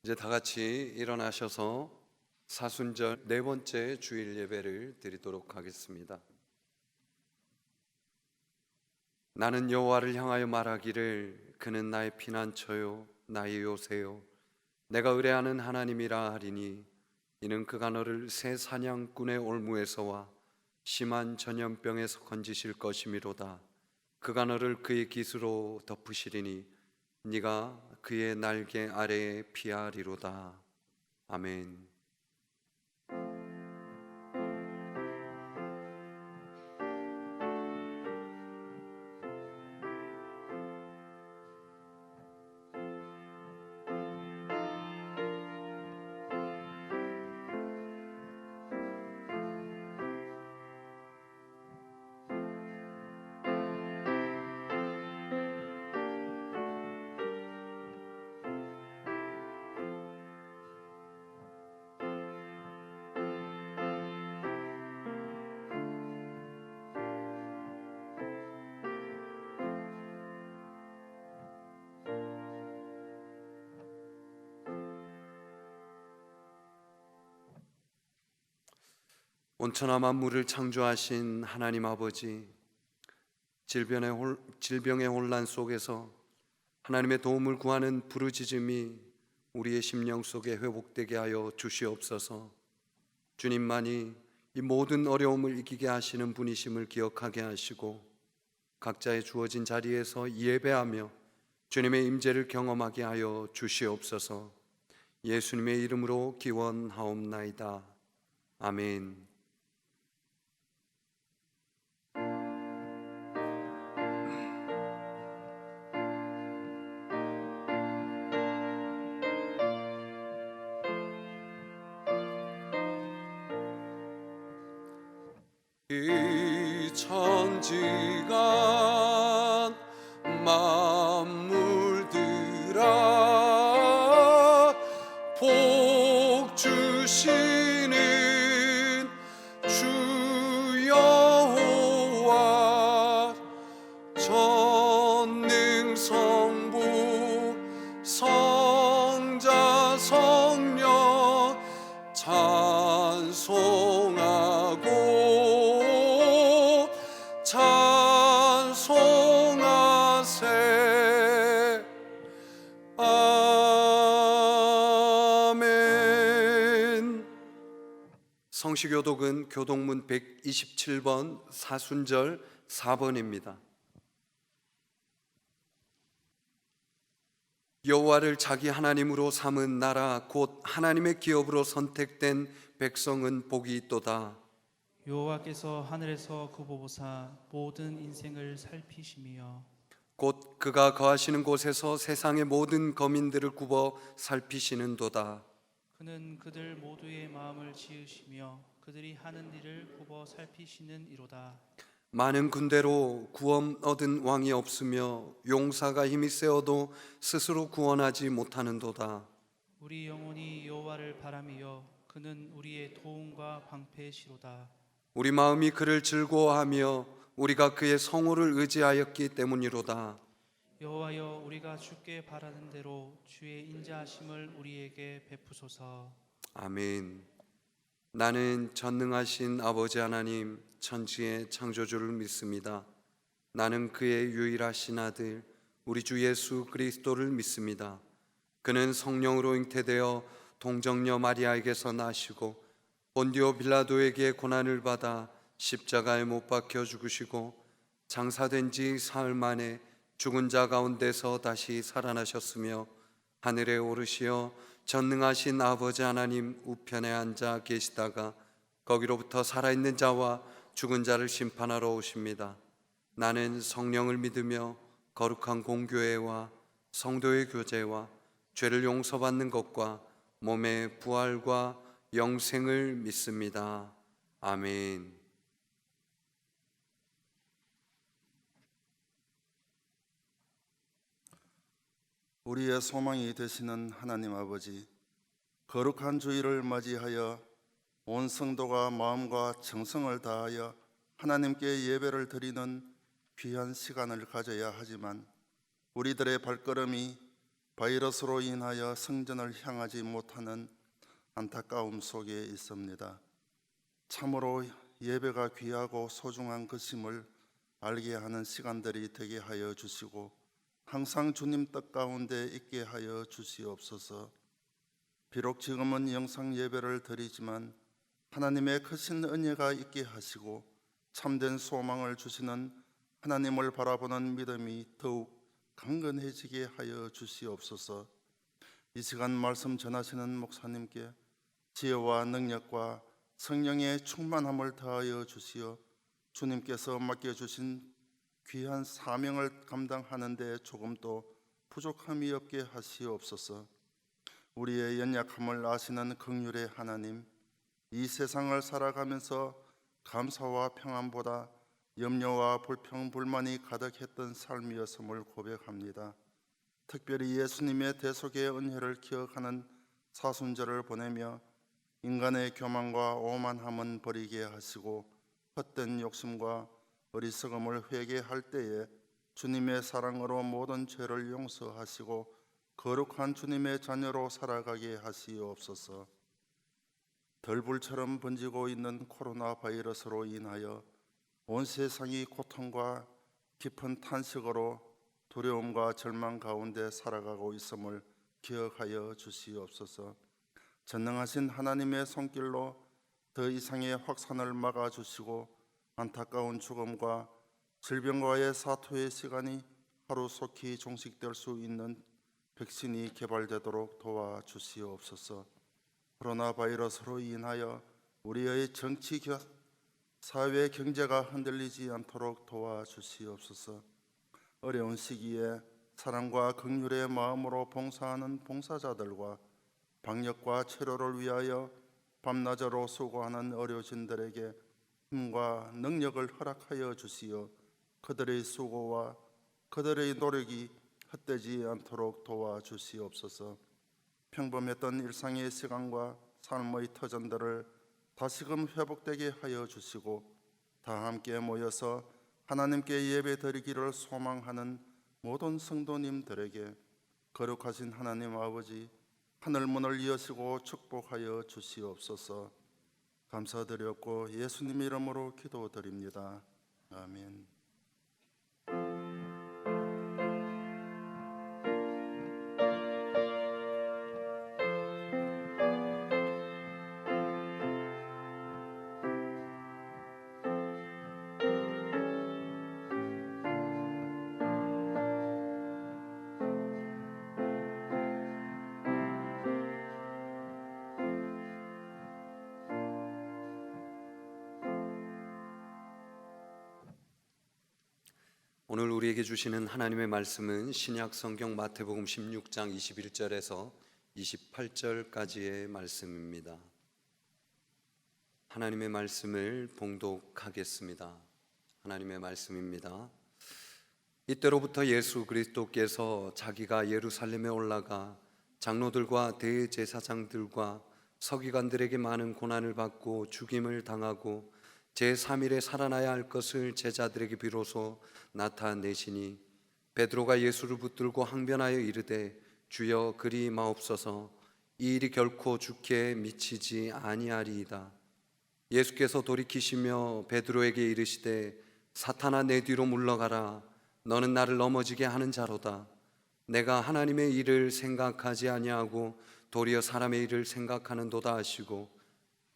이제 다 같이 일어나셔서 사순절 네 번째 주일 예배를 드리도록 하겠습니다. 나는 여호와를 향하여 말하기를 그는 나의 피난처요 나의 요새요 내가 의뢰하는 하나님이라 하리니 이는 그가 너를 새 사냥꾼의 올무에서와 심한 전염병에서 건지실 것이미로다. 그가 너를 그의 깃으로 덮으시리니 네가 그의 날개 아래에 피하리로다. 아멘. 온천하 만물을 창조하신 하나님 아버지, 질병의 혼란 속에서 하나님의 도움을 구하는 부르짖음이 우리의 심령 속에 회복되게 하여 주시옵소서. 주님만이 이 모든 어려움을 이기게 하시는 분이심을 기억하게 하시고 각자의 주어진 자리에서 예배하며 주님의 임재를 경험하게 하여 주시옵소서. 예수님의 이름으로 기원하옵나이다. 아멘. 이 천지간 만물들아 복 주시는 주 여호와 전능성부 성자 성령 찬송하고 찬송하세. 아멘. 성시교독은 교독문 127번 사순절 4번입니다. 여호와를 자기 하나님으로 삼은 나라 곧 하나님의 기업으로 선택된 백성은 복이 있도다. 여호와께서 하늘에서 굽어보사 모든 인생을 살피시며 곧 그가 거하시는 곳에서 세상의 모든 거민들을 굽어 살피시는도다. 그는 그들 모두의 마음을 지으시며 그들이 하는 일을 굽어 살피시는 이로다. 많은 군대로 구원 얻은 왕이 없으며 용사가 힘이 세어도 스스로 구원하지 못하는도다. 우리 영혼이 여호와를 바라미여 그는 우리의 도움과 방패시로다. 우리 마음이 그를 즐거워하며 우리가 그의 성호를 의지하였기 때문이로다. 여호와여, 우리가 주께 바라는 대로 주의 인자하심을 우리에게 베푸소서. 아멘. 나는 전능하신 아버지 하나님 천지의 창조주를 믿습니다. 나는 그의 유일하신 아들 우리 주 예수 그리스도를 믿습니다. 그는 성령으로 잉태되어 동정녀 마리아에게서 나시고 본디오 빌라도에게 고난을 받아 십자가에 못 박혀 죽으시고 장사된 지 사흘 만에 죽은 자 가운데서 다시 살아나셨으며 하늘에 오르시어 전능하신 아버지 하나님 우편에 앉아 계시다가 거기로부터 살아있는 자와 죽은 자를 심판하러 오십니다. 나는 성령을 믿으며 거룩한 공교회와 성도의 교제와 죄를 용서받는 것과 몸의 부활과 영생을 믿습니다. 아멘. 우리의 소망이 되시는 하나님 아버지, 거룩한 주일을 맞이하여 온 성도가 마음과 정성을 다하여 하나님께 예배를 드리는 귀한 시간을 가져야 하지만 우리들의 발걸음이 바이러스로 인하여 성전을 향하지 못하는 안타까움 속에 있습니다. 참으로 예배가 귀하고 소중한 것임을 알게 하는 시간들이 되게 하여 주시고 항상 주님 뜻 가운데 있게 하여 주시옵소서. 비록 지금은 영상 예배를 드리지만 하나님의 크신 은혜가 있게 하시고 참된 소망을 주시는 하나님을 바라보는 믿음이 더욱 강건해지게 하여 주시옵소서. 이 시간 말씀 전하시는 목사님께 지혜와 능력과 성령의 충만함을 더하여 주시어 주님께서 맡겨주신 귀한 사명을 감당하는 데 조금도 부족함이 없게 하시옵소서. 우리의 연약함을 아시는 긍휼의 하나님, 이 세상을 살아가면서 감사와 평안보다 염려와 불평, 불만이 가득했던 삶이었음을 고백합니다. 특별히 예수님의 대속의 은혜를 기억하는 사순절을 보내며 인간의 교만과 오만함은 버리게 하시고 헛된 욕심과 어리석음을 회개할 때에 주님의 사랑으로 모든 죄를 용서하시고 거룩한 주님의 자녀로 살아가게 하시옵소서. 덜불처럼 번지고 있는 코로나 바이러스로 인하여 온 세상이 고통과 깊은 탄식으로 두려움과 절망 가운데 살아가고 있음을 기억하여 주시옵소서. 전능하신 하나님의 손길로 더 이상의 확산을 막아주시고 안타까운 죽음과 질병과의 사투의 시간이 하루속히 종식될 수 있는 백신이 개발되도록 도와주시옵소서. 코로나 바이러스로 인하여 우리의 정치, 사회, 경제가 흔들리지 않도록 도와주시옵소서. 어려운 시기에 사랑과 긍휼의 마음으로 봉사하는 봉사자들과 방역과 치료를 위하여 밤낮으로 수고하는 의료진들에게 힘과 능력을 허락하여 주시어 그들의 수고와 그들의 노력이 헛되지 않도록 도와주시옵소서. 평범했던 일상의 시간과 삶의 터전들을 다시금 회복되게 하여 주시고 다 함께 모여서 하나님께 예배드리기를 소망하는 모든 성도님들에게 거룩하신 하나님 아버지 하늘문을 여시고 축복하여 주시옵소서. 감사드렸고 예수님 이름으로 기도드립니다. 아멘. 오늘 우리에게 주시는 하나님의 말씀은 신약 성경 마태복음 16장 21절에서 28절까지의 말씀입니다. 하나님의 말씀을 봉독하겠습니다. 하나님의 말씀입니다. 이때로부터 예수 그리스도께서 자기가 예루살렘에 올라가 장로들과 대제사장들과 서기관들에게 많은 고난을 받고 죽임을 당하고 제3일에 살아나야 할 것을 제자들에게 비로소 나타내시니 베드로가 예수를 붙들고 항변하여 이르되 주여 그리 마옵소서 이 일이 결코 주께 미치지 아니하리이다. 예수께서 돌이키시며 베드로에게 이르시되 사탄아 내 뒤로 물러가라. 너는 나를 넘어지게 하는 자로다. 내가 하나님의 일을 생각하지 아니하고 도리어 사람의 일을 생각하는도다 하시고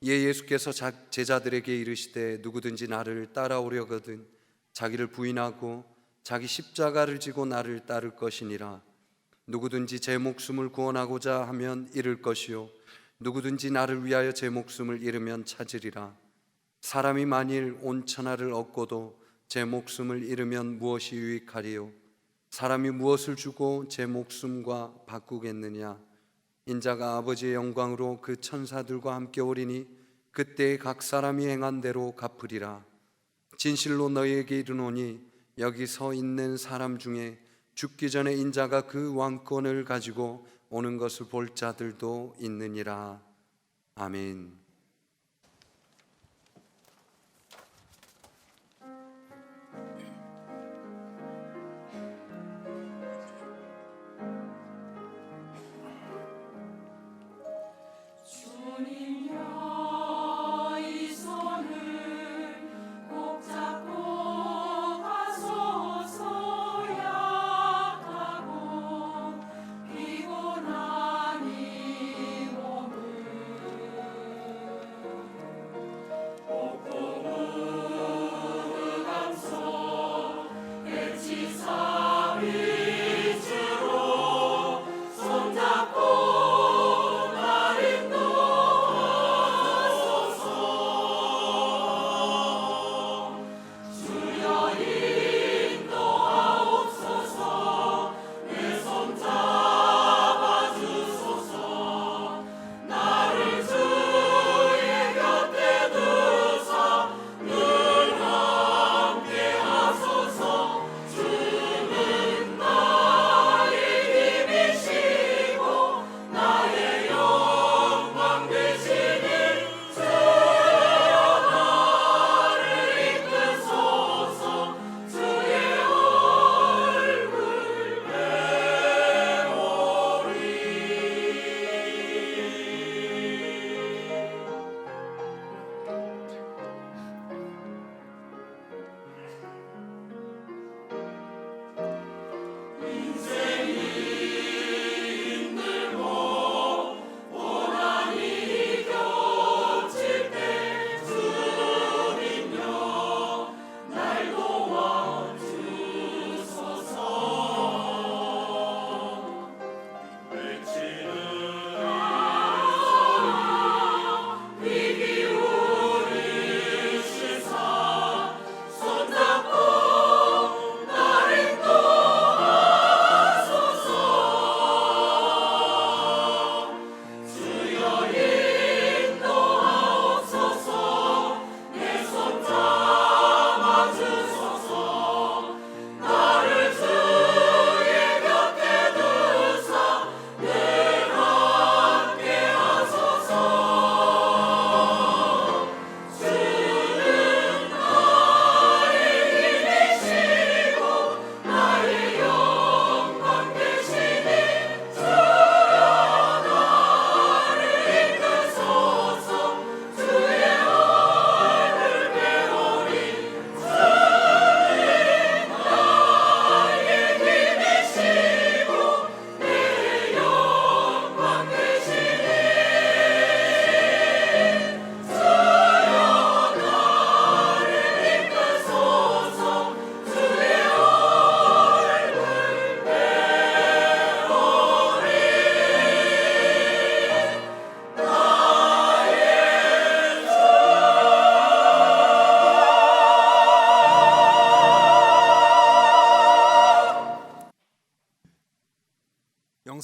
이에 예수께서 제자들에게 이르시되 누구든지 나를 따라오려거든 자기를 부인하고 자기 십자가를 지고 나를 따를 것이니라. 누구든지 제 목숨을 구원하고자 하면 잃을 것이요 누구든지 나를 위하여 제 목숨을 잃으면 찾으리라. 사람이 만일 온 천하를 얻고도 제 목숨을 잃으면 무엇이 유익하리요? 사람이 무엇을 주고 제 목숨과 바꾸겠느냐? 인자가 아버지의 영광으로 그 천사들과 함께 오리니 그때 각 사람이 행한 대로 갚으리라. 진실로 너희에게 이르노니 여기 서 있는 사람 중에 죽기 전에 인자가 그 왕권을 가지고 오는 것을 볼 자들도 있느니라. 아멘.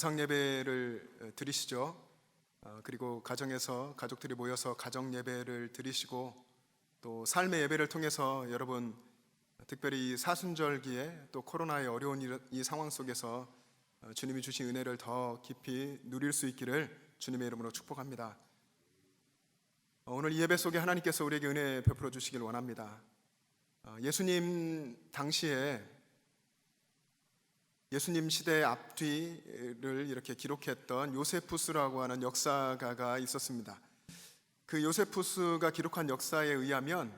영상 예배를 드리시죠. 그리고 가정에서 가족들이 모여서 가정 예배를 드리시고 또 삶의 예배를 통해서 여러분 특별히 이 사순절기에 또 코로나의 어려운 이 상황 속에서 주님이 주신 은혜를 더 깊이 누릴 수 있기를 주님의 이름으로 축복합니다. 오늘 이 예배 속에 하나님께서 우리에게 은혜 베풀어 주시길 원합니다. 예수님 당시에 예수님 시대의 앞뒤를 이렇게 기록했던 요세푸스라고 하는 역사가가 있었습니다. 그 요세푸스가 기록한 역사에 의하면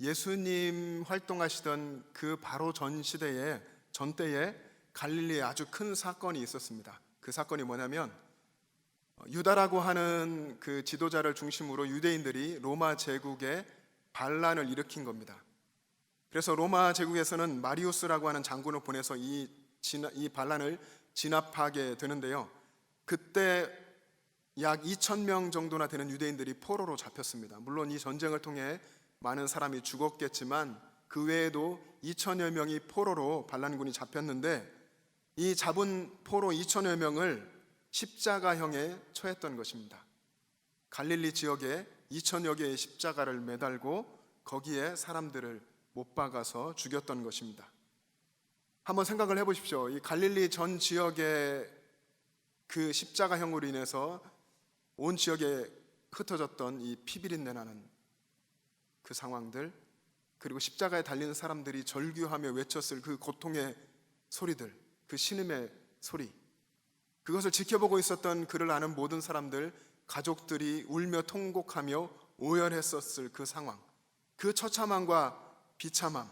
예수님 활동하시던 그 바로 전 시대에 전때에 갈릴리에 아주 큰 사건이 있었습니다. 그 사건이 뭐냐면 유다라고 하는 그 지도자를 중심으로 유대인들이 로마 제국에 반란을 일으킨 겁니다. 그래서 로마 제국에서는 마리우스라고 하는 장군을 보내서 이 반란을 진압하게 되는데요. 그때 약 2,000명 정도나 되는 유대인들이 포로로 잡혔습니다. 물론 이 전쟁을 통해 많은 사람이 죽었겠지만 그 외에도 2,000여 명이 포로로 반란군이 잡혔는데 이 잡은 포로 2,000여 명을 십자가형에 처했던 것입니다. 갈릴리 지역에 2,000여 개의 십자가를 매달고 거기에 사람들을 못 박아서 죽였던 것입니다. 한번 생각을 해보십시오. 이 갈릴리 전 지역의 그 십자가형으로 인해서 온 지역에 흩어졌던 이 피비린내 나는 그 상황들, 그리고 십자가에 달리는 사람들이 절규하며 외쳤을 그 고통의 소리들, 그 신음의 소리, 그것을 지켜보고 있었던 그를 아는 모든 사람들, 가족들이 울며 통곡하며 오열했었을 그 상황, 그 처참함과 비참함,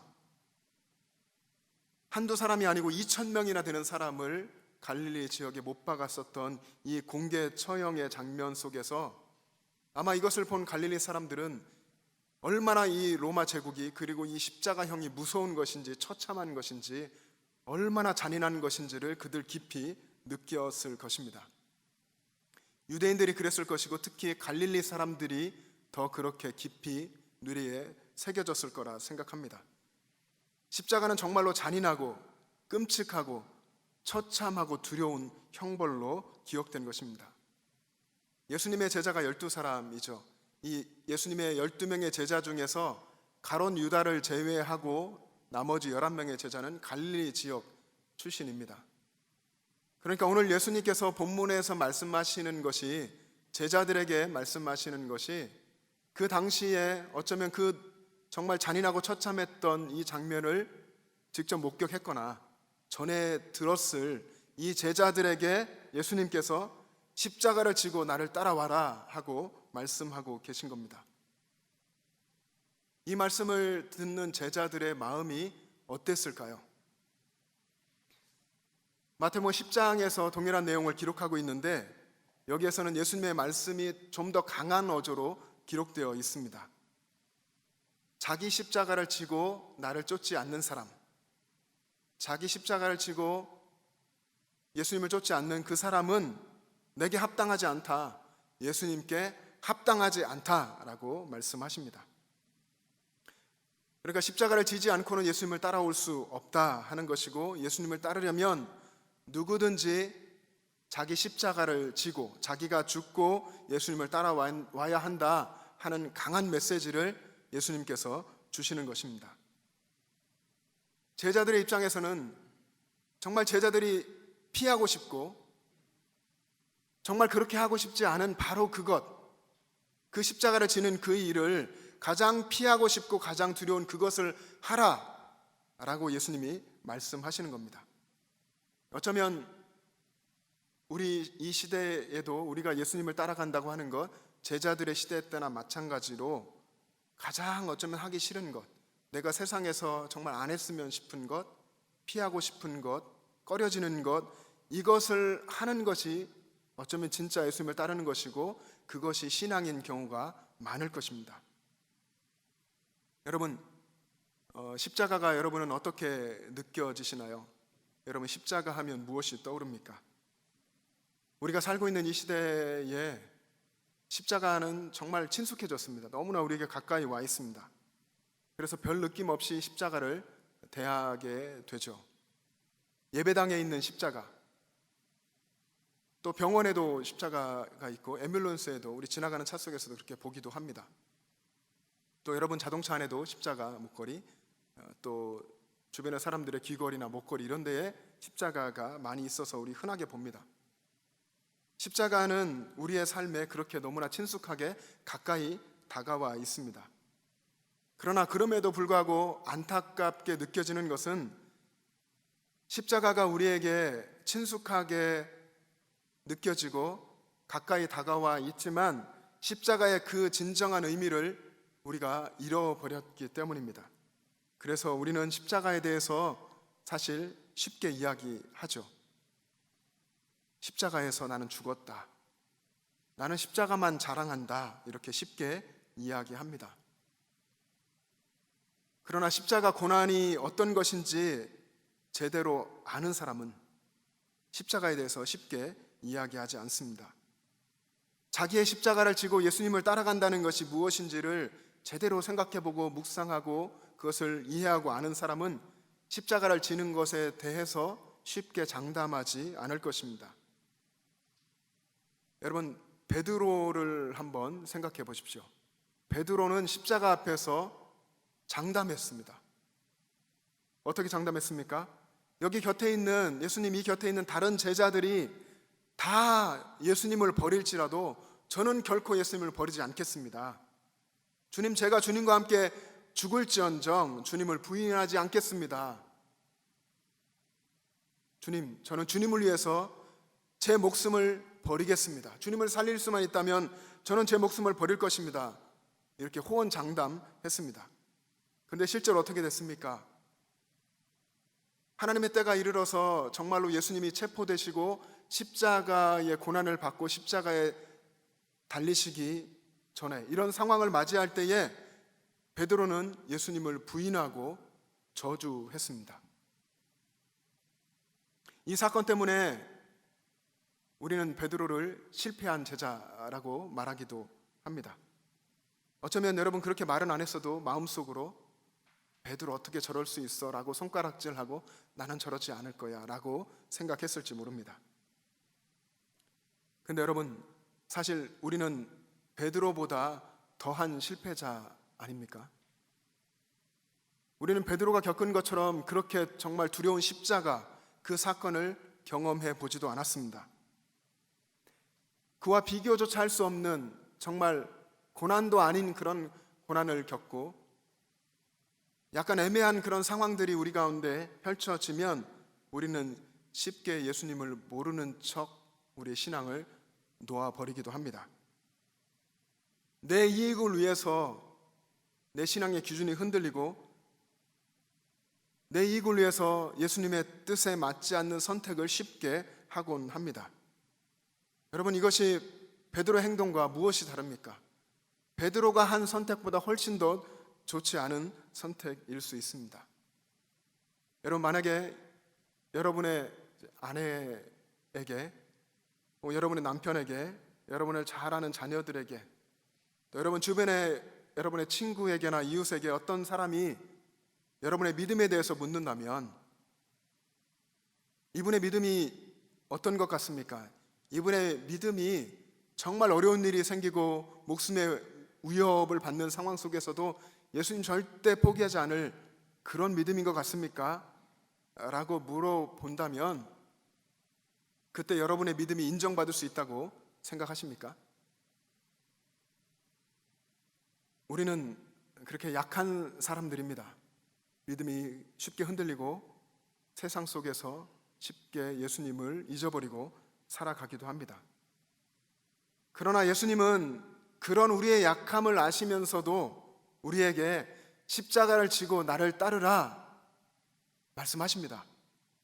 한두 사람이 아니고 2,000명이나 되는 사람을 갈릴리 지역에 못 박았었던 이 공개 처형의 장면 속에서 아마 이것을 본 갈릴리 사람들은 얼마나 이 로마 제국이 그리고 이 십자가형이 무서운 것인지 처참한 것인지 얼마나 잔인한 것인지를 그들 깊이 느꼈을 것입니다. 유대인들이 그랬을 것이고 특히 갈릴리 사람들이 더 그렇게 깊이 뇌리에 새겨졌을 거라 생각합니다. 십자가는 정말로 잔인하고 끔찍하고 처참하고 두려운 형벌로 기억된 것입니다. 예수님의 제자가 12사람이죠. 이 예수님의 12명의 제자 중에서 가론 유다를 제외하고 나머지 11명의 제자는 갈릴리 지역 출신입니다. 그러니까 오늘 예수님께서 본문에서 말씀하시는 것이, 제자들에게 말씀하시는 것이 그 당시에 어쩌면 그 정말 잔인하고 처참했던 이 장면을 직접 목격했거나 전에 들었을 이 제자들에게 예수님께서 십자가를 지고 나를 따라와라 하고 말씀하고 계신 겁니다. 이 말씀을 듣는 제자들의 마음이 어땠을까요? 마태복음 10장에서 동일한 내용을 기록하고 있는데 여기에서는 예수님의 말씀이 좀 더 강한 어조로 기록되어 있습니다. 자기 십자가를 지고 나를 쫓지 않는 사람, 자기 십자가를 지고 예수님을 쫓지 않는 그 사람은 내게 합당하지 않다, 예수님께 합당하지 않다라고 말씀하십니다. 그러니까 십자가를 지지 않고는 예수님을 따라올 수 없다 하는 것이고, 예수님을 따르려면 누구든지 자기 십자가를 지고 자기가 죽고 예수님을 따라와야 한다 하는 강한 메시지를 예수님께서 주시는 것입니다. 제자들의 입장에서는 정말 제자들이 피하고 싶고 정말 그렇게 하고 싶지 않은 바로 그것, 그 십자가를 지는 그 일을 가장 피하고 싶고 가장 두려운 그것을 하라라고 예수님이 말씀하시는 겁니다. 어쩌면 우리 이 시대에도 우리가 예수님을 따라간다고 하는 것, 제자들의 시대 때나 마찬가지로 가장 어쩌면 하기 싫은 것, 내가 세상에서 정말 안 했으면 싶은 것, 피하고 싶은 것, 꺼려지는 것, 이것을 하는 것이 어쩌면 진짜 예수님을 따르는 것이고 그것이 신앙인 경우가 많을 것입니다. 여러분, 십자가가 여러분은 어떻게 느껴지시나요? 여러분, 십자가 하면 무엇이 떠오릅니까? 우리가 살고 있는 이 시대에 십자가는 정말 친숙해졌습니다. 너무나 우리에게 가까이 와 있습니다. 그래서 별 느낌 없이 십자가를 대하게 되죠. 예배당에 있는 십자가, 또 병원에도 십자가가 있고 앰뷸런스에도 우리 지나가는 차 속에서도 그렇게 보기도 합니다. 또 여러분 자동차 안에도 십자가 목걸이, 또 주변의 사람들의 귀걸이나 목걸이 이런 데에 십자가가 많이 있어서 우리 흔하게 봅니다. 십자가는 우리의 삶에 그렇게 너무나 친숙하게 가까이 다가와 있습니다. 그러나 그럼에도 불구하고 안타깝게 느껴지는 것은 십자가가 우리에게 친숙하게 느껴지고 가까이 다가와 있지만 십자가의 그 진정한 의미를 우리가 잃어버렸기 때문입니다. 그래서 우리는 십자가에 대해서 사실 쉽게 이야기하죠. 십자가에서 나는 죽었다. 나는 십자가만 자랑한다. 이렇게 쉽게 이야기합니다. 그러나 십자가 고난이 어떤 것인지 제대로 아는 사람은 십자가에 대해서 쉽게 이야기하지 않습니다. 자기의 십자가를 지고 예수님을 따라간다는 것이 무엇인지를 제대로 생각해보고 묵상하고 그것을 이해하고 아는 사람은 십자가를 지는 것에 대해서 쉽게 장담하지 않을 것입니다. 여러분, 베드로를 한번 생각해 보십시오. 베드로는 십자가 앞에서 장담했습니다. 어떻게 장담했습니까? 여기 곁에 있는 예수님 이 곁에 있는 다른 제자들이 다 예수님을 버릴지라도 저는 결코 예수님을 버리지 않겠습니다. 주님, 제가 주님과 함께 죽을지언정 주님을 부인하지 않겠습니다. 주님, 저는 주님을 위해서 제 목숨을 버리겠습니다. 주님을 살릴 수만 있다면 저는 제 목숨을 버릴 것입니다. 이렇게 호언장담했습니다. 그런데 실제로 어떻게 됐습니까? 하나님의 때가 이르러서 정말로 예수님이 체포되시고 십자가의 고난을 받고 십자가에 달리시기 전에 이런 상황을 맞이할 때에 베드로는 예수님을 부인하고 저주했습니다. 이 사건 때문에 우리는 베드로를 실패한 제자라고 말하기도 합니다. 어쩌면 여러분 그렇게 말은 안 했어도 마음속으로 베드로 어떻게 저럴 수 있어? 라고 손가락질하고 나는 저러지 않을 거야 라고 생각했을지 모릅니다. 근데 여러분, 사실 우리는 베드로보다 더한 실패자 아닙니까? 우리는 베드로가 겪은 것처럼 그렇게 정말 두려운 십자가 그 사건을 경험해 보지도 않았습니다. 그와 비교조차 할 수 없는 정말 고난도 아닌 그런 고난을 겪고 약간 애매한 그런 상황들이 우리 가운데 펼쳐지면 우리는 쉽게 예수님을 모르는 척 우리의 신앙을 놓아버리기도 합니다. 내 이익을 위해서 내 신앙의 기준이 흔들리고 내 이익을 위해서 예수님의 뜻에 맞지 않는 선택을 쉽게 하곤 합니다. 여러분, 이것이 베드로의 행동과 무엇이 다릅니까? 베드로가 한 선택보다 훨씬 더 좋지 않은 선택일 수 있습니다. 여러분, 만약에 여러분의 아내에게, 여러분의 남편에게, 여러분을 잘 아는 자녀들에게, 또 여러분 주변의 여러분의 친구에게나 이웃에게 어떤 사람이 여러분의 믿음에 대해서 묻는다면 이분의 믿음이 어떤 것 같습니까? 이분의 믿음이 정말 어려운 일이 생기고 목숨의 위협을 받는 상황 속에서도 예수님 절대 포기하지 않을 그런 믿음인 것 같습니까? 라고 물어본다면 그때 여러분의 믿음이 인정받을 수 있다고 생각하십니까? 우리는 그렇게 약한 사람들입니다. 믿음이 쉽게 흔들리고 세상 속에서 쉽게 예수님을 잊어버리고 살아가기도 합니다. 그러나 예수님은 그런 우리의 약함을 아시면서도 우리에게 십자가를 지고 나를 따르라 말씀하십니다.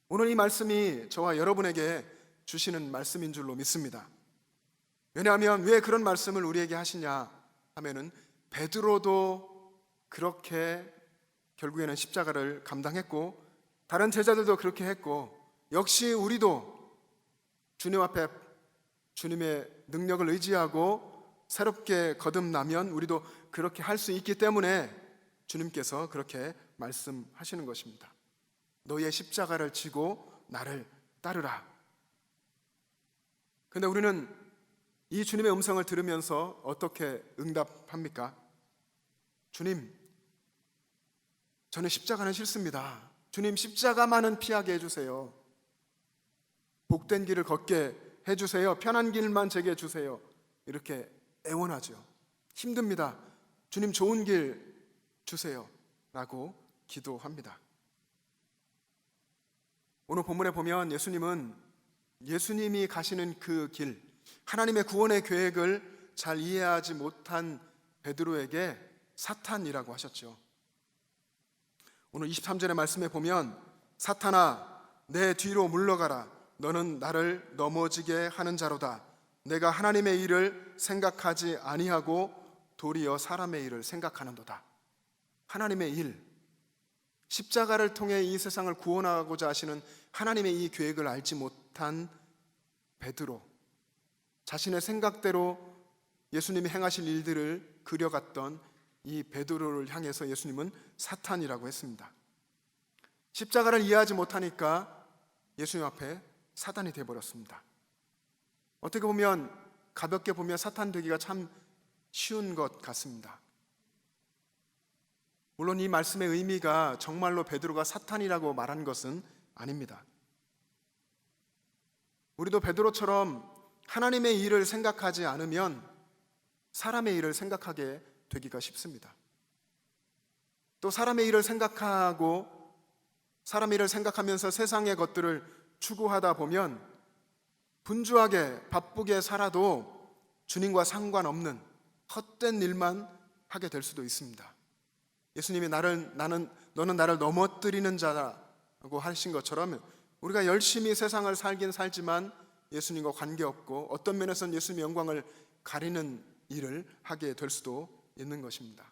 오늘 이 말씀이 저와 여러분에게 주시는 말씀인 줄로 믿습니다. 왜냐하면 왜 그런 말씀을 우리에게 하시냐 하면은 베드로도 그렇게 결국에는 십자가를 감당했고 다른 제자들도 그렇게 했고 역시 우리도 주님 앞에 주님의 능력을 의지하고 새롭게 거듭나면 우리도 그렇게 할 수 있기 때문에 주님께서 그렇게 말씀하시는 것입니다. 너희의 십자가를 지고 나를 따르라. 근데 우리는 이 주님의 음성을 들으면서 어떻게 응답합니까? 주님, 저는 십자가는 싫습니다. 주님, 십자가만은 피하게 해주세요. 복된 길을 걷게 해주세요. 편한 길만 제게 해주세요. 이렇게 애원하죠. 힘듭니다. 주님, 좋은 길 주세요. 라고 기도합니다. 오늘 본문에 보면 예수님이 가시는 그 길, 하나님의 구원의 계획을 잘 이해하지 못한 베드로에게 사탄이라고 하셨죠. 오늘 23절의 말씀에 보면 사탄아 내 뒤로 물러가라. 너는 나를 넘어지게 하는 자로다. 내가 하나님의 일을 생각하지 아니하고 도리어 사람의 일을 생각하는도다. 하나님의 일, 십자가를 통해 이 세상을 구원하고자 하시는 하나님의 이 계획을 알지 못한 베드로, 자신의 생각대로 예수님이 행하실 일들을 그려갔던 이 베드로를 향해서 예수님은 사탄이라고 했습니다. 십자가를 이해하지 못하니까 예수님 앞에 사단이 되어버렸습니다. 어떻게 보면 가볍게 보면 사탄 되기가 참 쉬운 것 같습니다. 물론 이 말씀의 의미가 정말로 베드로가 사탄이라고 말한 것은 아닙니다. 우리도 베드로처럼 하나님의 일을 생각하지 않으면 사람의 일을 생각하게 되기가 쉽습니다. 또 사람의 일을 생각하고 사람의 일을 생각하면서 세상의 것들을 추구하다 보면 분주하게 바쁘게 살아도 주님과 상관없는 헛된 일만 하게 될 수도 있습니다. 예수님이 너는 나를 넘어뜨리는 자라고 하신 것처럼 우리가 열심히 세상을 살긴 살지만 예수님과 관계없고 어떤 면에서는 예수님의 영광을 가리는 일을 하게 될 수도 있는 것입니다.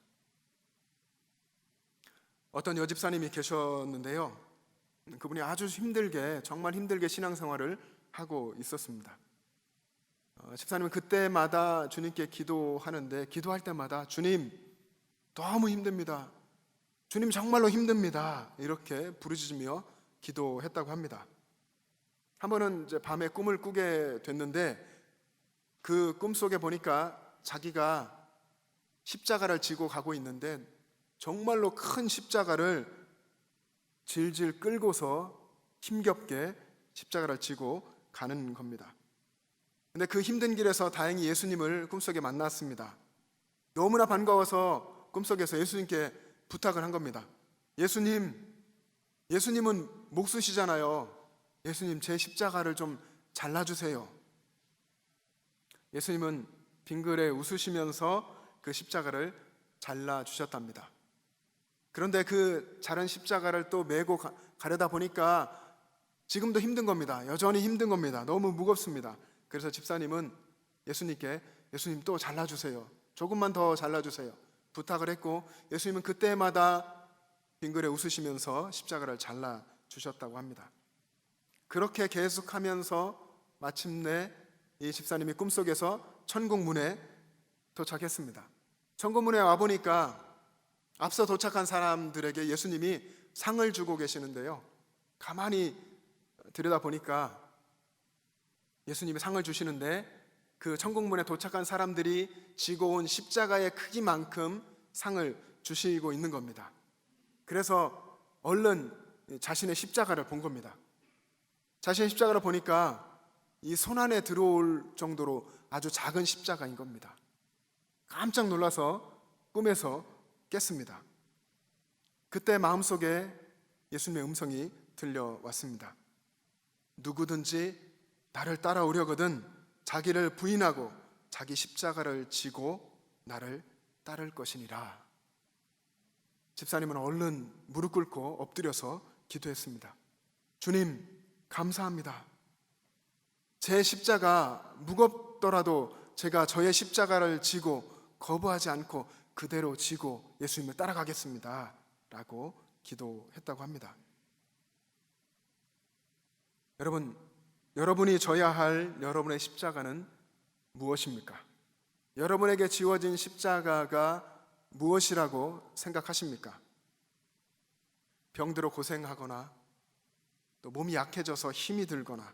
어떤 여집사님이 계셨는데요, 그분이 아주 정말 힘들게 신앙생활을 하고 있었습니다. 집사님은 그때마다 주님께 기도하는데 기도할 때마다 주님 너무 힘듭니다. 주님 정말로 힘듭니다. 이렇게 부르짖으며 기도했다고 합니다. 한 번은 이제 밤에 꿈을 꾸게 됐는데 그 꿈속에 보니까 자기가 십자가를 지고 가고 있는데 정말로 큰 십자가를 질질 끌고서 힘겹게 십자가를 지고 가는 겁니다. 근데 그 힘든 길에서 다행히 예수님을 꿈속에 만났습니다. 너무나 반가워서 꿈속에서 예수님께 부탁을 한 겁니다. 예수님은 목 쓰시잖아요. 예수님 제 십자가를 좀 잘라주세요. 예수님은 빙그레 웃으시면서 그 십자가를 잘라주셨답니다. 그런데 그 자른 십자가를 또 메고 가려다 보니까 지금도 힘든 겁니다. 여전히 힘든 겁니다. 너무 무겁습니다. 그래서 집사님은 예수님께 예수님 또 잘라주세요. 조금만 더 잘라주세요. 부탁을 했고 예수님은 그때마다 빙그레 웃으시면서 십자가를 잘라주셨다고 합니다. 그렇게 계속하면서 마침내 이 집사님이 꿈속에서 천국문에 도착했습니다. 천국문에 와보니까 앞서 도착한 사람들에게 예수님이 상을 주고 계시는데요, 가만히 들여다보니까 예수님이 상을 주시는데 그 천국문에 도착한 사람들이 지고 온 십자가의 크기만큼 상을 주시고 있는 겁니다. 그래서 얼른 자신의 십자가를 본 겁니다. 자신의 십자가를 보니까 이 손 안에 들어올 정도로 아주 작은 십자가인 겁니다. 깜짝 놀라서 꿈에서 깼습니다. 그때 마음속에 예수님의 음성이 들려왔습니다. 누구든지 나를 따라오려거든 자기를 부인하고 자기 십자가를 지고 나를 따를 것이니라. 집사님은 얼른 무릎 꿇고 엎드려서 기도했습니다. 주님, 감사합니다. 제 십자가 무겁더라도 제가 저의 십자가를 지고 거부하지 않고 그대로 지고 예수님을 따라가겠습니다. 라고 기도했다고 합니다. 여러분이 져야 할 여러분의 십자가는 무엇입니까? 여러분에게 지워진 십자가가 무엇이라고 생각하십니까? 병들어 고생하거나 또 몸이 약해져서 힘이 들거나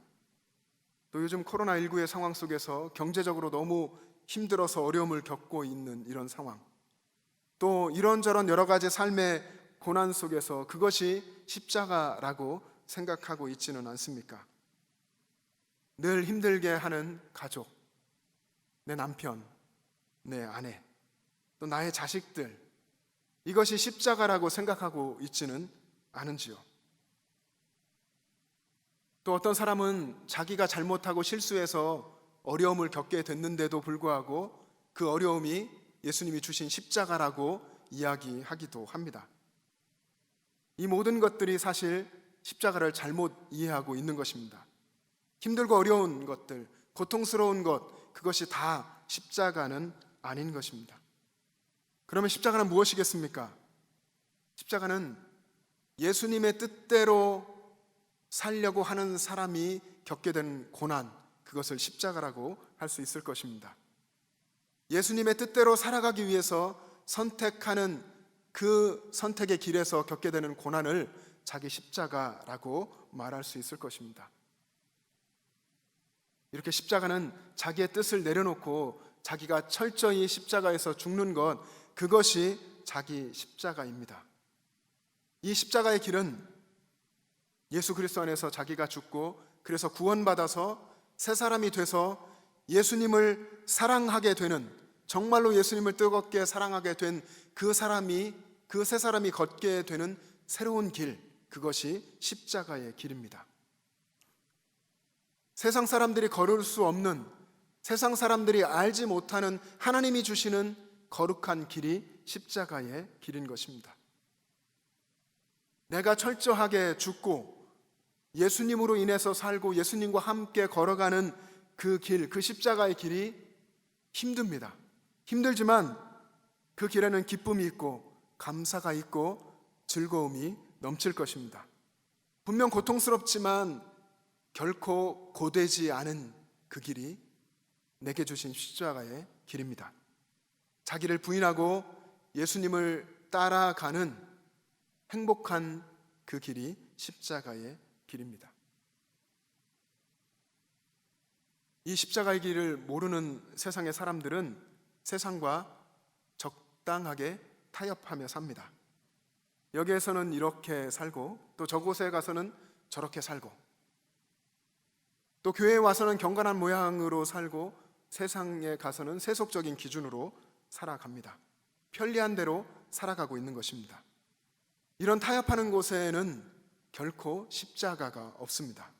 또 요즘 코로나19의 상황 속에서 경제적으로 너무 힘들어서 어려움을 겪고 있는 이런 상황, 또 이런저런 여러 가지 삶의 고난 속에서 그것이 십자가라고 생각하고 있지는 않습니까? 늘 힘들게 하는 가족, 내 남편, 내 아내, 또 나의 자식들, 이것이 십자가라고 생각하고 있지는 않은지요? 또 어떤 사람은 자기가 잘못하고 실수해서 어려움을 겪게 됐는데도 불구하고 그 어려움이 예수님이 주신 십자가라고 이야기하기도 합니다. 이 모든 것들이 사실 십자가를 잘못 이해하고 있는 것입니다. 힘들고 어려운 것들, 고통스러운 것, 그것이 다 십자가는 아닌 것입니다. 그러면 십자가는 무엇이겠습니까? 십자가는 예수님의 뜻대로 살려고 하는 사람이 겪게 된 고난, 그것을 십자가라고 할 수 있을 것입니다. 예수님의 뜻대로 살아가기 위해서 선택하는 그 선택의 길에서 겪게 되는 고난을 자기 십자가라고 말할 수 있을 것입니다. 이렇게 십자가는 자기의 뜻을 내려놓고 자기가 철저히 십자가에서 죽는 것, 그것이 자기 십자가입니다. 이 십자가의 길은 예수 그리스도 안에서 자기가 죽고 그래서 구원받아서 새 사람이 돼서 예수님을 사랑하게 되는, 정말로 예수님을 뜨겁게 사랑하게 된 그 사람이, 그 새 사람이 걷게 되는 새로운 길, 그것이 십자가의 길입니다. 세상 사람들이 걸을 수 없는, 세상 사람들이 알지 못하는 하나님이 주시는 거룩한 길이 십자가의 길인 것입니다. 내가 철저하게 죽고 예수님으로 인해서 살고 예수님과 함께 걸어가는 그 길, 그 십자가의 길이 힘듭니다. 힘들지만 그 길에는 기쁨이 있고 감사가 있고 즐거움이 넘칠 것입니다. 분명 고통스럽지만 결코 고되지 않은 그 길이 내게 주신 십자가의 길입니다. 자기를 부인하고 예수님을 따라가는 행복한 그 길이 십자가의 길입니다. 이 십자가의 길을 모르는 세상의 사람들은 세상과 적당하게 타협하며 삽니다. 여기에서는 이렇게 살고 또 저곳에 가서는 저렇게 살고 또 교회에 와서는 경건한 모양으로 살고 세상에 가서는 세속적인 기준으로 살아갑니다. 편리한 대로 살아가고 있는 것입니다. 이런 타협하는 곳에는 결코 십자가가 없습니다.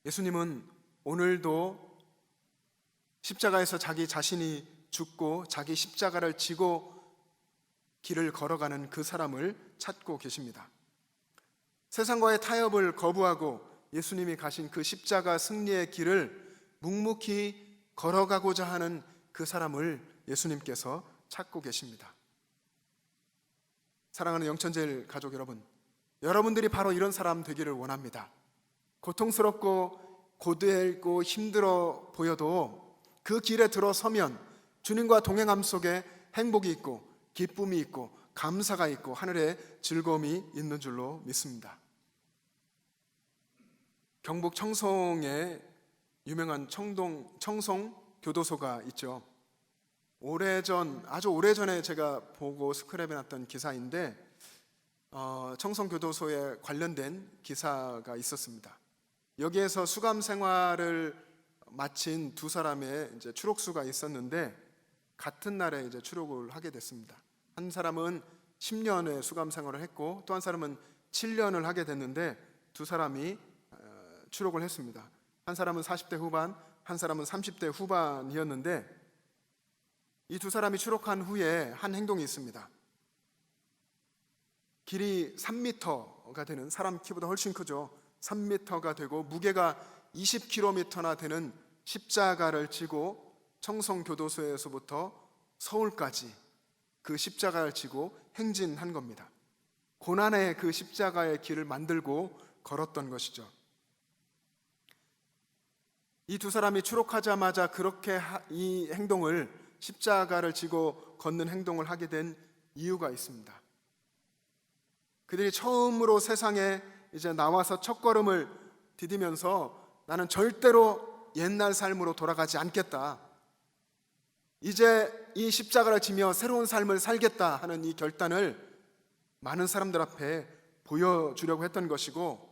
예수님은 오늘도 십자가에서 자기 자신이 죽고 자기 십자가를 지고 길을 걸어가는 그 사람을 찾고 계십니다. 세상과의 타협을 거부하고 예수님이 가신 그 십자가 승리의 길을 묵묵히 걸어가고자 하는 그 사람을 예수님께서 찾고 계십니다. 사랑하는 영천제일 가족 여러분, 여러분들이 바로 이런 사람 되기를 원합니다. 고통스럽고 고되고 힘들어 보여도 그 길에 들어서면 주님과 동행함 속에 행복이 있고 기쁨이 있고 감사가 있고 하늘에 즐거움이 있는 줄로 믿습니다. 경북 청송에 유명한 청송 교도소가 있죠. 아주 오래전에 제가 보고 스크랩해놨던 기사인데 청송 교도소에 관련된 기사가 있었습니다. 여기에서 수감 생활을 마친 두 사람의 이제 추록수가 있었는데 같은 날에 이제 추록을 하게 됐습니다. 한 사람은 10년의 수감 생활을 했고 또 한 사람은 7년을 하게 됐는데 두 사람이 추록을 했습니다. 한 사람은 40대 후반, 한 사람은 30대 후반이었는데 이 두 사람이 추록한 후에 한 행동이 있습니다. 길이 3m가 되는, 사람 키보다 훨씬 크죠. 3m가 되고 무게가 20kg나 되는 십자가를 지고 청송교도소에서부터 서울까지 그 십자가를 지고 행진한 겁니다. 고난의 그 십자가의 길을 만들고 걸었던 것이죠. 이 두 사람이 추록하자마자 그렇게 이 행동을, 십자가를 지고 걷는 행동을 하게 된 이유가 있습니다. 그들이 처음으로 세상에 이제 나와서 첫걸음을 디디면서 나는 절대로 옛날 삶으로 돌아가지 않겠다. 이제 이 십자가를 지며 새로운 삶을 살겠다 하는 이 결단을 많은 사람들 앞에 보여주려고 했던 것이고,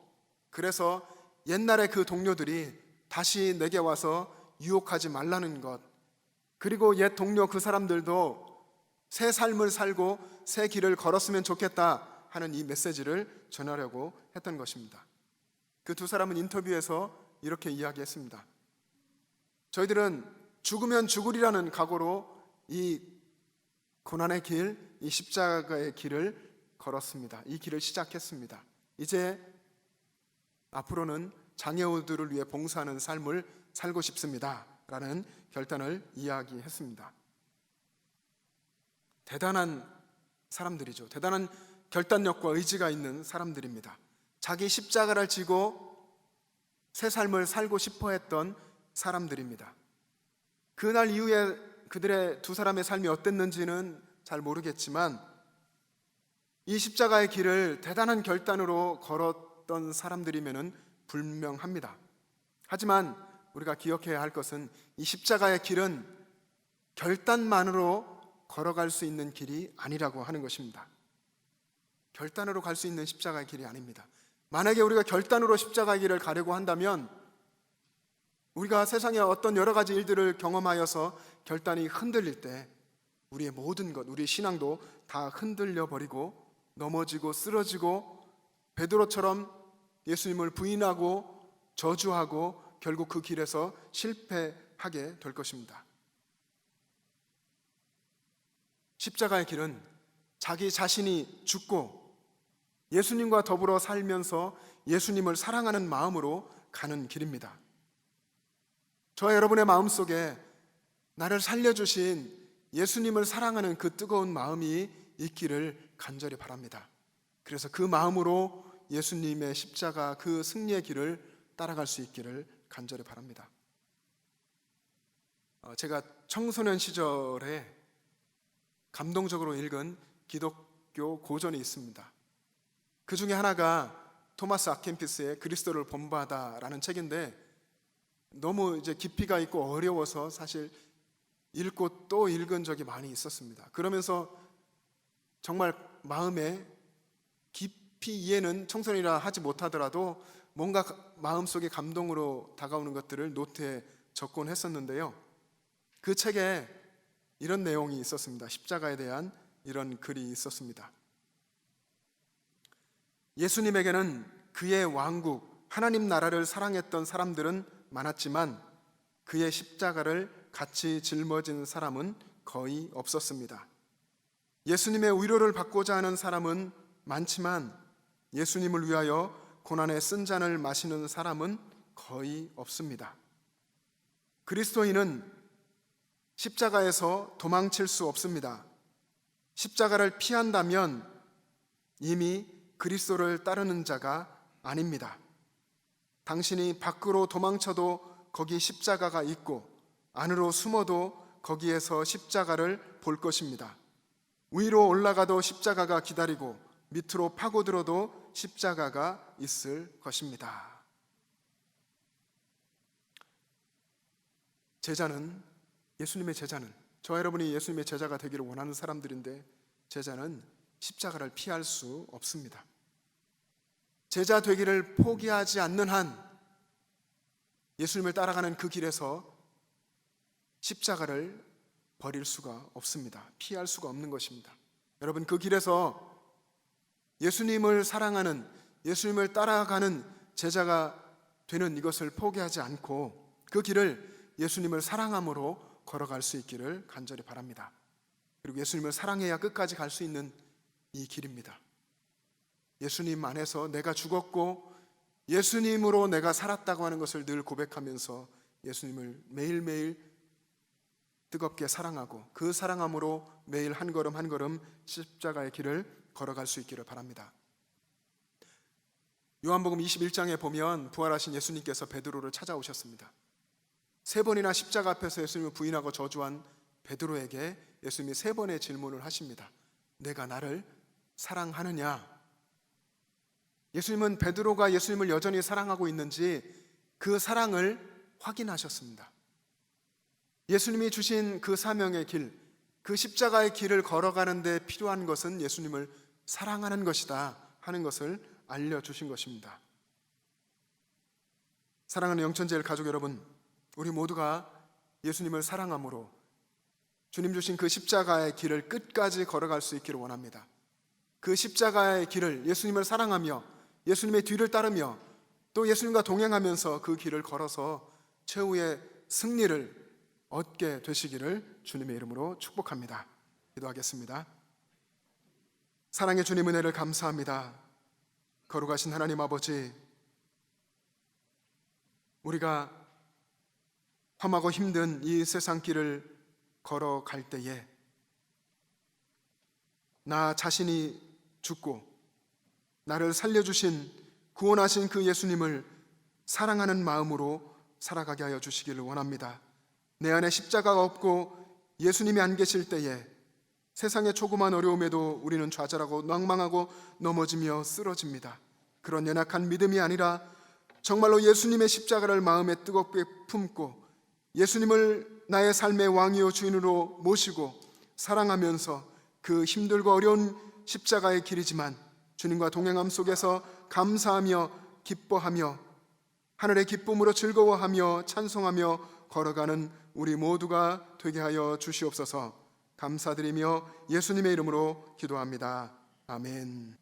그래서 옛날에 그 동료들이 다시 내게 와서 유혹하지 말라는 것, 그리고 옛 동료 그 사람들도 새 삶을 살고 새 길을 걸었으면 좋겠다 하는 이 메시지를 전하려고 했던 것입니다. 그 두 사람은 인터뷰에서 이렇게 이야기했습니다. 저희들은 죽으면 죽으리라는 각오로 이 고난의 길, 이 십자가의 길을 걸었습니다. 이 길을 시작했습니다. 이제 앞으로는 장애우들을 위해 봉사하는 삶을 살고 싶습니다 라는 결단을 이야기했습니다. 대단한 사람들이죠. 대단한 결단력과 의지가 있는 사람들입니다. 자기 십자가를 지고 새 삶을 살고 싶어 했던 사람들입니다. 그날 이후에 그들의 두 사람의 삶이 어땠는지는 잘 모르겠지만 이 십자가의 길을 대단한 결단으로 걸었던 사람들이면은 분명합니다. 하지만 우리가 기억해야 할 것은 이 십자가의 길은 결단만으로 걸어갈 수 있는 길이 아니라고 하는 것입니다. 결단으로 갈 수 있는 십자가의 길이 아닙니다. 만약에 우리가 결단으로 십자가의 길을 가려고 한다면 우리가 세상의 어떤 여러 가지 일들을 경험하여서 결단이 흔들릴 때 우리의 모든 것, 우리의 신앙도 다 흔들려 버리고 넘어지고 쓰러지고 베드로처럼 예수님을 부인하고 저주하고 결국 그 길에서 실패하게 될 것입니다. 십자가의 길은 자기 자신이 죽고 예수님과 더불어 살면서 예수님을 사랑하는 마음으로 가는 길입니다. 저와 여러분의 마음속에 나를 살려주신 예수님을 사랑하는 그 뜨거운 마음이 있기를 간절히 바랍니다. 그래서 그 마음으로 예수님의 십자가 그 승리의 길을 따라갈 수 있기를 간절히 바랍니다. 제가 청소년 시절에 감동적으로 읽은 기독교 고전이 있습니다. 그 중에 하나가 토마스 아켄피스의 그리스도를 본받아라는 책인데 너무 이제 깊이가 있고 어려워서 사실 읽고 또 읽은 적이 많이 있었습니다. 그러면서 정말 마음에 깊이 이해는 청소년이라 하지 못하더라도 뭔가 마음속에 감동으로 다가오는 것들을 노트에 적곤 했었는데요. 그 책에 이런 내용이 있었습니다. 십자가에 대한 이런 글이 있었습니다. 예수님에게는 그의 왕국, 하나님 나라를 사랑했던 사람들은 많았지만 그의 십자가를 같이 짊어진 사람은 거의 없었습니다. 예수님의 위로를 받고자 하는 사람은 많지만 예수님을 위하여 고난의 쓴 잔을 마시는 사람은 거의 없습니다. 그리스도인은 십자가에서 도망칠 수 없습니다. 십자가를 피한다면 이미 그리스도를 따르는 자가 아닙니다. 당신이 밖으로 도망쳐도 거기 십자가가 있고 안으로 숨어도 거기에서 십자가를 볼 것입니다. 위로 올라가도 십자가가 기다리고 밑으로 파고들어도 십자가가 있을 것입니다. 예수님의 제자는 저와 여러분이 예수님의 제자가 되기를 원하는 사람들인데 제자는 십자가를 피할 수 없습니다. 제자 되기를 포기하지 않는 한 예수님을 따라가는 그 길에서 십자가를 버릴 수가 없습니다. 피할 수가 없는 것입니다. 여러분, 그 길에서 예수님을 사랑하는, 예수님을 따라가는 제자가 되는 이것을 포기하지 않고 그 길을 예수님을 사랑함으로 걸어갈 수 있기를 간절히 바랍니다. 그리고 예수님을 사랑해야 끝까지 갈 수 있는 이 길입니다. 예수님 안에서 내가 죽었고 예수님으로 내가 살았다고 하는 것을 늘 고백하면서 예수님을 매일매일 뜨겁게 사랑하고 그 사랑함으로 매일 한 걸음 한 걸음 십자가의 길을 걸어갈 수 있기를 바랍니다. 요한복음 21장에 보면 부활하신 예수님께서 베드로를 찾아오셨습니다. 3번이나 십자가 앞에서 예수님을 부인하고 저주한 베드로에게 예수님이 3번의 질문을 하십니다. 내가 나를 사랑하느냐? 예수님은 베드로가 예수님을 여전히 사랑하고 있는지 그 사랑을 확인하셨습니다. 예수님이 주신 그 사명의 길, 그 십자가의 길을 걸어가는 데 필요한 것은 예수님을 사랑하는 것이다 하는 것을 알려주신 것입니다. 사랑하는 영천제일 가족 여러분, 우리 모두가 예수님을 사랑함으로 주님 주신 그 십자가의 길을 끝까지 걸어갈 수 있기를 원합니다. 그 십자가의 길을 예수님을 사랑하며 예수님의 뒤를 따르며 또 예수님과 동행하면서 그 길을 걸어서 최후의 승리를 얻게 되시기를 주님의 이름으로 축복합니다. 기도하겠습니다. 사랑의 주님, 은혜를 감사합니다. 거룩하신 하나님 아버지, 우리가 험하고 힘든 이 세상 길을 걸어갈 때에 나 자신이 죽고 나를 살려주신 구원하신 그 예수님을 사랑하는 마음으로 살아가게 하여 주시기를 원합니다. 내 안에 십자가가 없고 예수님이 안 계실 때에 세상의 조그만 어려움에도 우리는 좌절하고 낭망하고 넘어지며 쓰러집니다. 그런 연약한 믿음이 아니라 정말로 예수님의 십자가를 마음에 뜨겁게 품고 예수님을 나의 삶의 왕이요 주인으로 모시고 사랑하면서 그 힘들고 어려운 십자가의 길이지만 주님과 동행함 속에서 감사하며 기뻐하며 하늘의 기쁨으로 즐거워하며 찬송하며 걸어가는 우리 모두가 되게 하여 주시옵소서. 감사드리며 예수님의 이름으로 기도합니다. 아멘.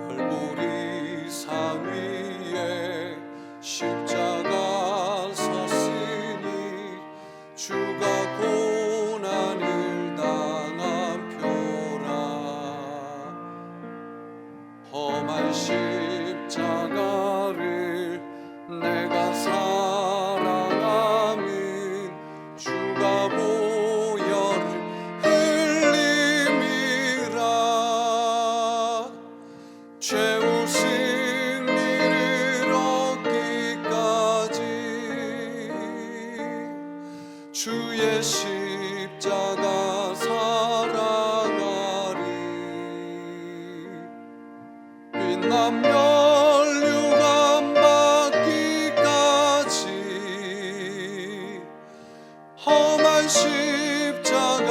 얼굴이 산 위에 십자가 섰으니 주가 고난을 당한 표라. 험한 십자가를 내가 사랑함은 주가 보혈을 흘림이라. 최후 승리를 얻기까지 주의 십자가 사랑하리. 빛나며 멸류관 받기까지 험한 십자가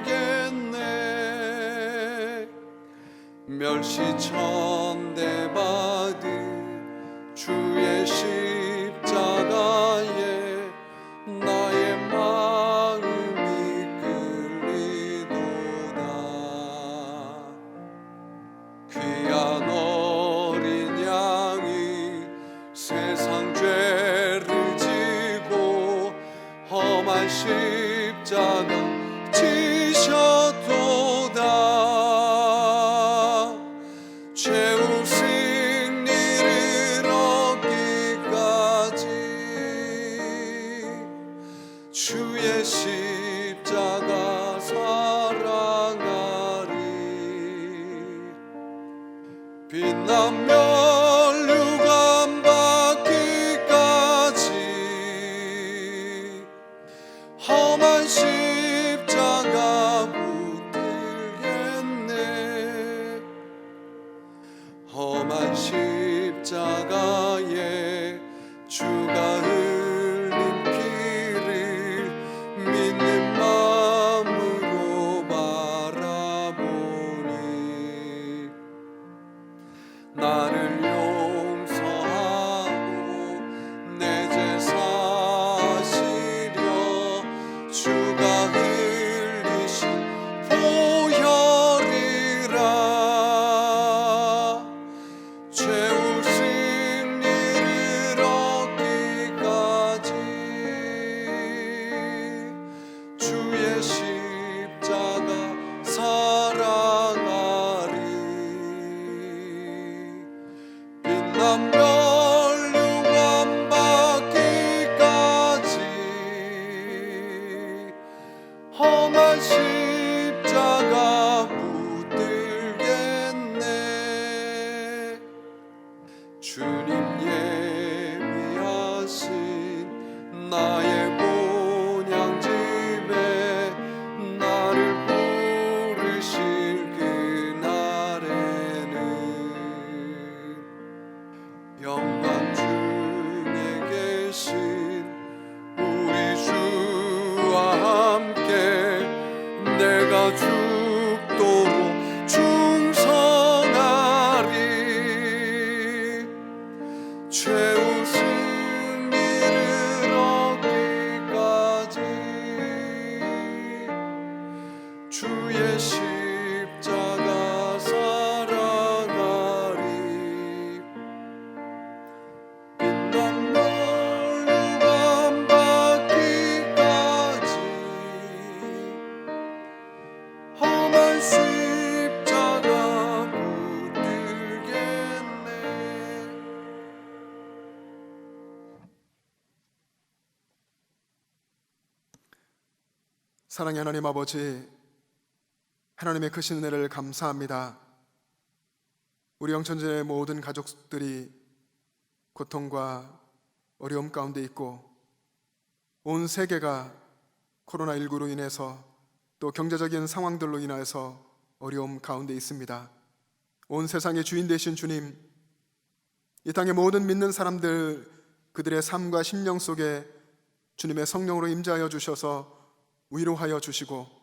붙들겠네. 멸시천대 받은 주의 십자가에 나의 마음이 끌리도다. 귀한 어린 양이 세상 죄를 지고 험한 십자가 지셨도다. 최후 승리를 얻기까지 주의 십자가 사랑하리. 빛난 멸류관 받기까지 험한 십자가 붙들겠네. 험한 십자가에 주가 흘린 피를 믿는 마음으로 바라보니 나를 용서하고 내 죄 사시려 주가 흘리신 보혈이라. 죄 십자가 살아가리 빛난 물로 완받기까지 험한 십자가 붙들겠네. 사랑의 하나님 아버지, 하나님의 크신 은혜를 감사합니다. 우리 영천지의 모든 가족들이 고통과 어려움 가운데 있고 온 세계가 코로나19로 인해서 또 경제적인 상황들로 인해서 어려움 가운데 있습니다. 온 세상의 주인 되신 주님, 이 땅의 모든 믿는 사람들 그들의 삶과 심령 속에 주님의 성령으로 임재하여 주셔서 위로하여 주시고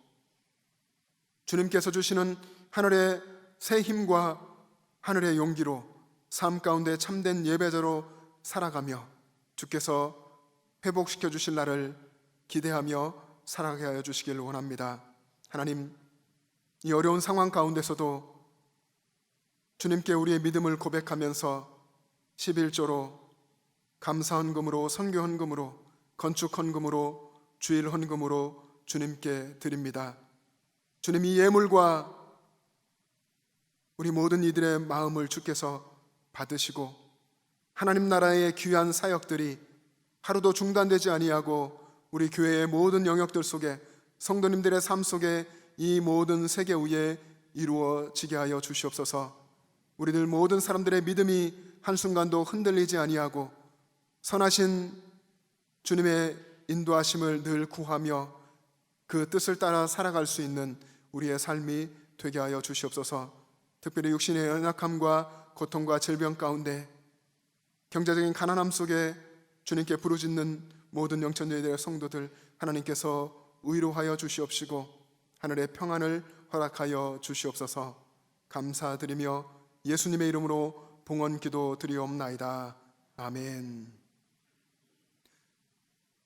주님께서 주시는 하늘의 새 힘과 하늘의 용기로 삶 가운데 참된 예배자로 살아가며 주께서 회복시켜 주실 날을 기대하며 살아가게 하여 주시길 원합니다. 하나님, 이 어려운 상황 가운데서도 주님께 우리의 믿음을 고백하면서 11조로 감사헌금으로, 선교헌금으로, 건축헌금으로, 주일헌금으로 주님께 드립니다. 주님, 이 예물과 우리 모든 이들의 마음을 주께서 받으시고 하나님 나라의 귀한 사역들이 하루도 중단되지 아니하고 우리 교회의 모든 영역들 속에 성도님들의 삶 속에 이 모든 세계 위에 이루어지게 하여 주시옵소서. 우리들 모든 사람들의 믿음이 한순간도 흔들리지 아니하고 선하신 주님의 인도하심을 늘 구하며 그 뜻을 따라 살아갈 수 있는 우리의 삶이 되게 하여 주시옵소서. 특별히 육신의 연약함과 고통과 질병 가운데 경제적인 가난함 속에 주님께 부르짖는 모든 영천교회의 성도들 하나님께서 위로하여 주시옵시고 하늘의 평안을 허락하여 주시옵소서. 감사드리며 예수님의 이름으로 봉헌 기도 드리옵나이다. 아멘.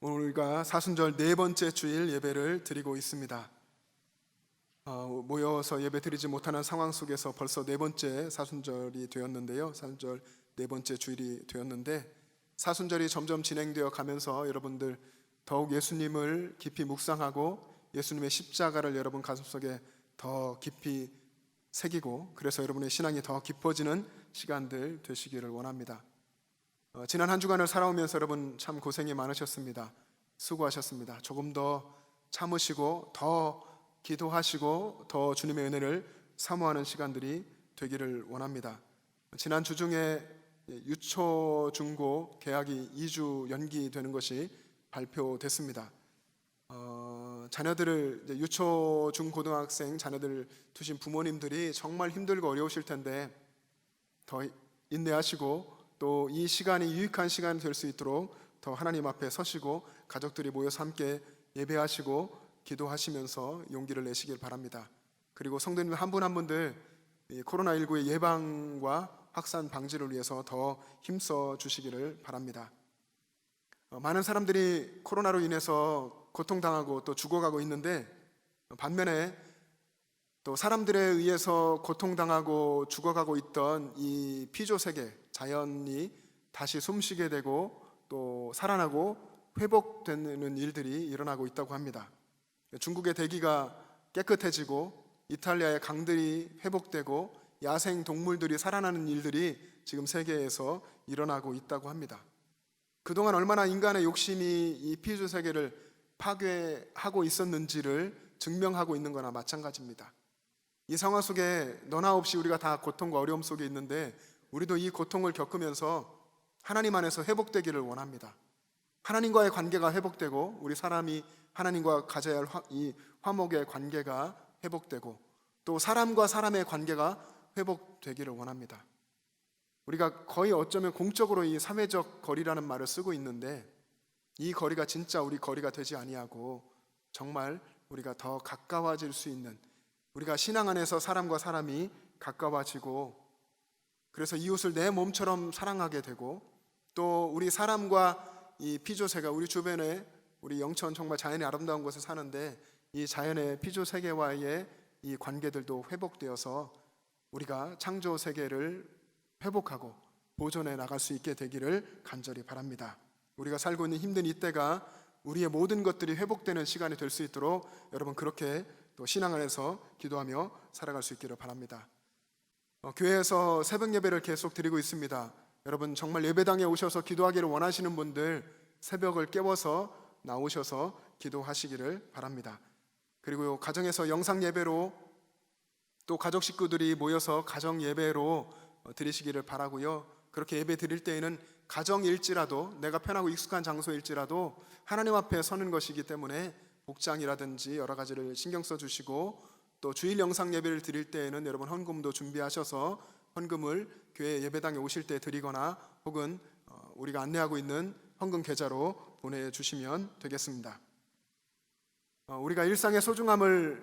오늘 우리가 사순절 네 번째 주일 예배를 드리고 있습니다. 모여서 예배 드리지 못하는 상황 속에서 벌써 네 번째 사순절이 되었는데요. 사순절 네 번째 주일이 되었는데 사순절이 점점 진행되어 가면서 여러분들 더욱 예수님을 깊이 묵상하고 예수님의 십자가를 여러분 가슴속에 더 깊이 새기고 그래서 여러분의 신앙이 더 깊어지는 시간들 되시기를 원합니다. 지난 한 주간을 살아오면서 여러분 참 고생이 많으셨습니다. 수고하셨습니다. 조금 더 참으시고 더 기도하시고 더 주님의 은혜를 사모하는 시간들이 되기를 원합니다. 지난 주 중에 유초 중고 개학이 2주 연기되는 것이 발표됐습니다. 자녀들을 유초 중고등학생 자녀들 두신 부모님들이 정말 힘들고 어려우실 텐데 더 인내하시고 또 이 시간이 유익한 시간이 될 수 있도록 더 하나님 앞에 서시고 가족들이 모여서 함께 예배하시고 기도하시면서 용기를 내시길 바랍니다. 그리고 성도님 한 분 한 분들 코로나19의 예방과 확산 방지를 위해서 더 힘써 주시기를 바랍니다. 많은 사람들이 코로나로 인해서 고통당하고 또 죽어가고 있는데 반면에 또 사람들에 의해서 고통당하고 죽어가고 있던 이 피조 세계, 자연이 다시 숨쉬게 되고 또 살아나고 회복되는 일들이 일어나고 있다고 합니다. 중국의 대기가 깨끗해지고 이탈리아의 강들이 회복되고 야생 동물들이 살아나는 일들이 지금 세계에서 일어나고 있다고 합니다. 그동안 얼마나 인간의 욕심이 이 피조 세계를 파괴하고 있었는지를 증명하고 있는 거나 마찬가지입니다. 이 상황 속에 너나 없이 우리가 다 고통과 어려움 속에 있는데 우리도 이 고통을 겪으면서 하나님 안에서 회복되기를 원합니다. 하나님과의 관계가 회복되고 우리 사람이 하나님과 가져야 할 이 화목의 관계가 회복되고 또 사람과 사람의 관계가 회복되기를 원합니다. 우리가 거의 어쩌면 공적으로 이 사회적 거리라는 말을 쓰고 있는데 이 거리가 진짜 우리 거리가 되지 아니하고 정말 우리가 더 가까워질 수 있는 우리가 신앙 안에서 사람과 사람이 가까워지고 그래서 이웃을 내 몸처럼 사랑하게 되고 또 우리 사람과 이 피조세가 우리 주변에 우리 영천 정말 자연이 아름다운 곳에 사는데 이 자연의 피조세계와의 이 관계들도 회복되어서 우리가 창조 세계를 회복하고 보존해 나갈 수 있게 되기를 간절히 바랍니다. 우리가 살고 있는 힘든 이때가 우리의 모든 것들이 회복되는 시간이 될 수 있도록 여러분 그렇게 또 신앙 안에서 기도하며 살아갈 수 있기를 바랍니다. 교회에서 새벽 예배를 계속 드리고 있습니다. 여러분 정말 예배당에 오셔서 기도하기를 원하시는 분들 새벽을 깨워서 나오셔서 기도하시기를 바랍니다. 그리고 가정에서 영상 예배로 또 가족 식구들이 모여서 가정 예배로 드리시기를 바라고요. 그렇게 예배 드릴 때에는 가정일지라도 내가 편하고 익숙한 장소일지라도 하나님 앞에 서는 것이기 때문에 복장이라든지 여러 가지를 신경 써 주시고 또 주일 영상 예배를 드릴 때에는 여러분 헌금도 준비하셔서 헌금을 교회 예배당에 오실 때 드리거나 혹은 우리가 안내하고 있는 헌금 계좌로 보내주시면 되겠습니다. 우리가 일상의 소중함을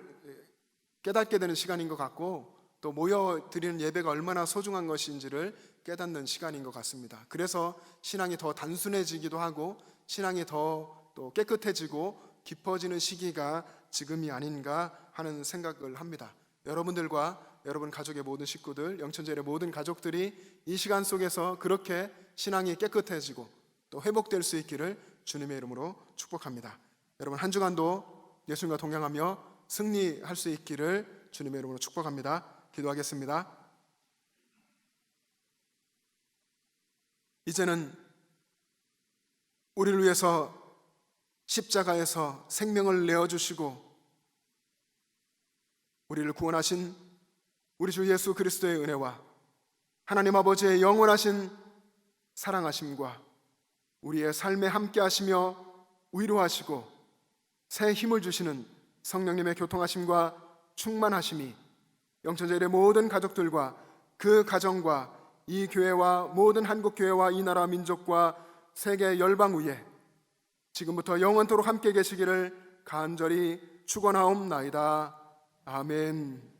깨닫게 되는 시간인 것 같고 또 모여 드리는 예배가 얼마나 소중한 것인지를 깨닫는 시간인 것 같습니다. 그래서 신앙이 더 단순해지기도 하고 신앙이 더 또 깨끗해지고 깊어지는 시기가 지금이 아닌가 하는 생각을 합니다. 여러분들과 여러분 가족의 모든 식구들, 영천제일의 모든 가족들이 이 시간 속에서 그렇게 신앙이 깨끗해지고 또 회복될 수 있기를 주님의 이름으로 축복합니다. 여러분 한 주간도 예수님과 동행하며 승리할 수 있기를 주님의 이름으로 축복합니다. 기도하겠습니다. 이제는 우리를 위해서 십자가에서 생명을 내어주시고 우리를 구원하신 우리 주 예수 그리스도의 은혜와 하나님 아버지의 영원하신 사랑하심과 우리의 삶에 함께 하시며 위로하시고 새 힘을 주시는 성령님의 교통하심과 충만하심이 영천제일의 모든 가족들과 그 가정과 이 교회와 모든 한국 교회와 이 나라 민족과 세계 열방 위에 지금부터 영원토록 함께 계시기를 간절히 축원하옵나이다. 아멘.